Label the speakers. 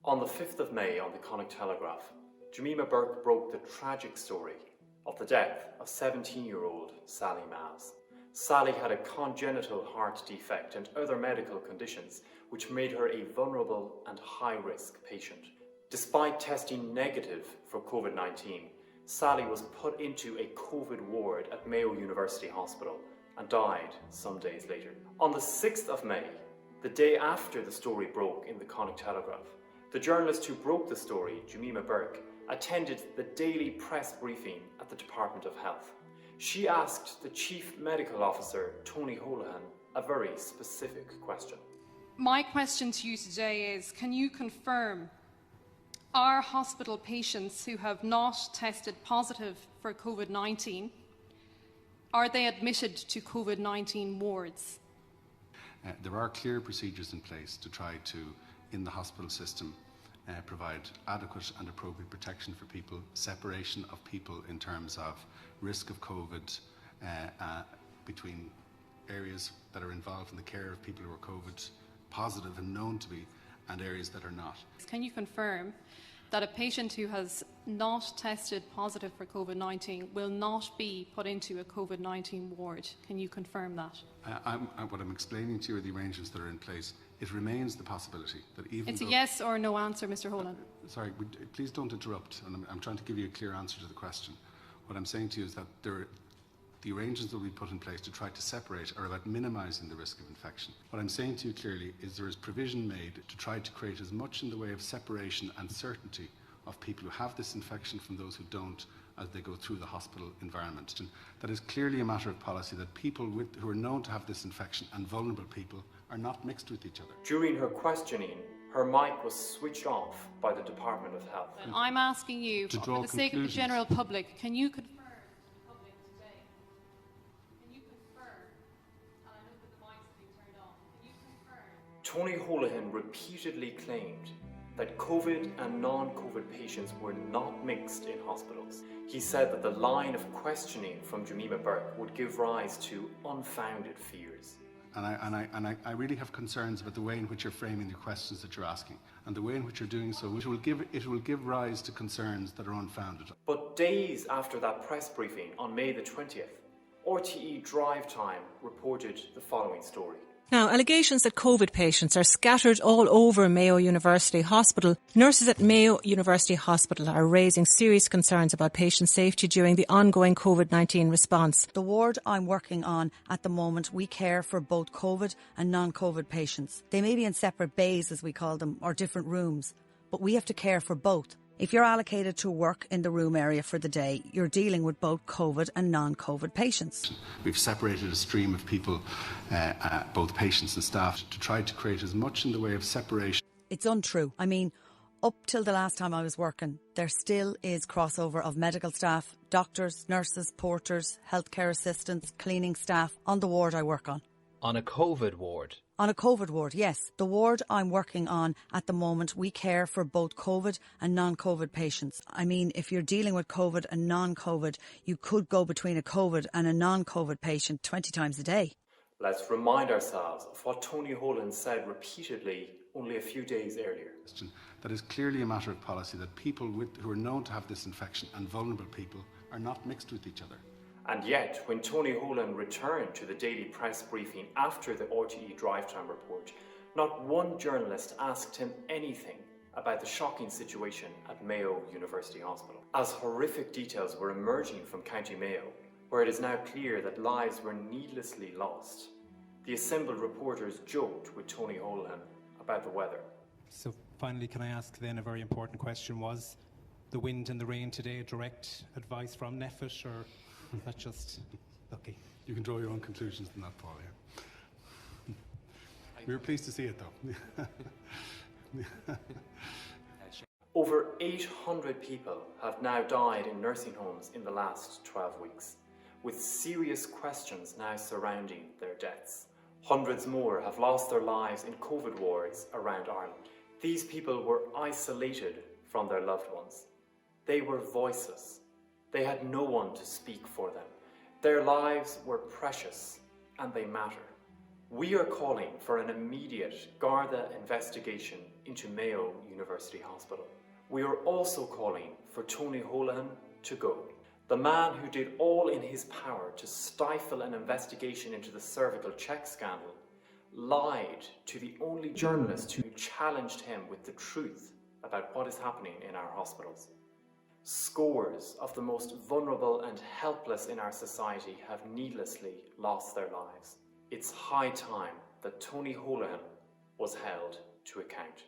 Speaker 1: On the 5th of May on the Connacht Telegraph, Jemima Burke broke the tragic story of the death of 17-year-old Sally Maaz. Sally had a congenital heart defect and other medical conditions which made her a vulnerable and high-risk patient. Despite testing negative for COVID-19, Sally was put into a COVID ward at Mayo University Hospital and died some days later. On the 6th of May, the day after the story broke in the Connacht Telegraph, the journalist who broke the story, Jemima Burke, attended the daily press briefing at the Department of Health. She asked the Chief Medical Officer, Tony Holohan, a very specific question.
Speaker 2: My question to you today is, can you confirm, are hospital patients who have not tested positive for COVID-19, are they admitted to COVID-19 wards?
Speaker 3: There are clear procedures in place to try to, in the hospital system, provide adequate and appropriate protection for people, separation of people in terms of risk of COVID between areas that are involved in the care of people who are COVID positive and known to be, and areas that are not.
Speaker 2: Can you confirm that a patient who has not tested positive for COVID-19 will not be put into a COVID-19 ward? Can you confirm that?
Speaker 3: What I'm explaining to you are the arrangements that are in place. It remains the possibility that even
Speaker 2: It's a yes or no answer, Mr. Holohan.
Speaker 3: Sorry, please don't interrupt. And I'm trying to give you a clear answer to the question. What I'm saying to you is that the arrangements that we put in place to try to separate are about minimising the risk of infection. What I'm saying to you clearly is there is provision made to try to create as much in the way of separation and certainty of people who have this infection from those who don't as they go through the hospital environment. And that is clearly a matter of policy, that people who are known to have this infection and vulnerable people are not mixed with each other.
Speaker 1: During her questioning, her mic was switched off by the Department of Health.
Speaker 2: I'm asking you, for the sake of the general public, can you confirm to the public today, can you confirm, and I know that the mics have been turned off, can you confirm?
Speaker 1: Tony Holohan repeatedly claimed that COVID and non-COVID patients were not mixed in hospitals. He said that the line of questioning from Jemima Burke would give rise to unfounded fears.
Speaker 3: And I really have concerns about the way in which you're framing the questions that you're asking, and the way in which you're doing so, which will give rise to concerns that are unfounded.
Speaker 1: But days after that press briefing on May the 20th, RTÉ Drivetime reported the following story.
Speaker 4: Now, allegations that COVID patients are scattered all over Mayo University Hospital. Nurses at Mayo University Hospital are raising serious concerns about patient safety during the ongoing COVID-19 response.
Speaker 5: The ward I'm working on at the moment, we care for both COVID and non-COVID patients. They may be in separate bays, as we call them, or different rooms, but we have to care for both. If you're allocated to work in the room area for the day, you're dealing with both COVID and non-COVID patients.
Speaker 3: We've separated a stream of people, both patients and staff, to try to create as much in the way of separation.
Speaker 5: It's untrue. I mean, up till the last time I was working, there still is crossover of medical staff, doctors, nurses, porters, healthcare assistants, cleaning staff on the ward I work on.
Speaker 6: On a COVID ward?
Speaker 5: On a COVID ward, yes. The ward I'm working on at the moment, we care for both COVID and non-COVID patients. I mean, if you're dealing with COVID and non-COVID, you could go between a COVID and a non-COVID patient 20 times a day.
Speaker 1: Let's remind ourselves of what Tony Holohan said repeatedly only a few days earlier.
Speaker 3: That is clearly a matter of policy, that people who are known to have this infection and vulnerable people are not mixed with each other.
Speaker 1: And yet, when Tony Holohan returned to the daily press briefing after the RTÉ Drivetime report, not one journalist asked him anything about the shocking situation at Mayo University Hospital. As horrific details were emerging from County Mayo, where it is now clear that lives were needlessly lost, the assembled reporters joked with Tony Holohan about the weather.
Speaker 7: So finally, can I ask then a very important question? Was the wind and the rain today direct advice from NEFIT, or that's just lucky?
Speaker 3: You can draw your own conclusions from that, Paul. Yeah. We were pleased to see it, though.
Speaker 1: Over 800 people have now died in nursing homes in the last 12 weeks, with serious questions now surrounding their deaths. Hundreds more have lost their lives in COVID wards around Ireland. These people were isolated from their loved ones. They were voiceless. They had no one to speak for them. Their lives were precious and they matter. We are calling for an immediate Garda investigation into Mayo University Hospital. We are also calling for Tony Holohan to go. The man who did all in his power to stifle an investigation into the Cervical Check Scandal lied to the only journalist who challenged him with the truth about what is happening in our hospitals. Scores of the most vulnerable and helpless in our society have needlessly lost their lives. It's high time that Tony Holohan was held to account.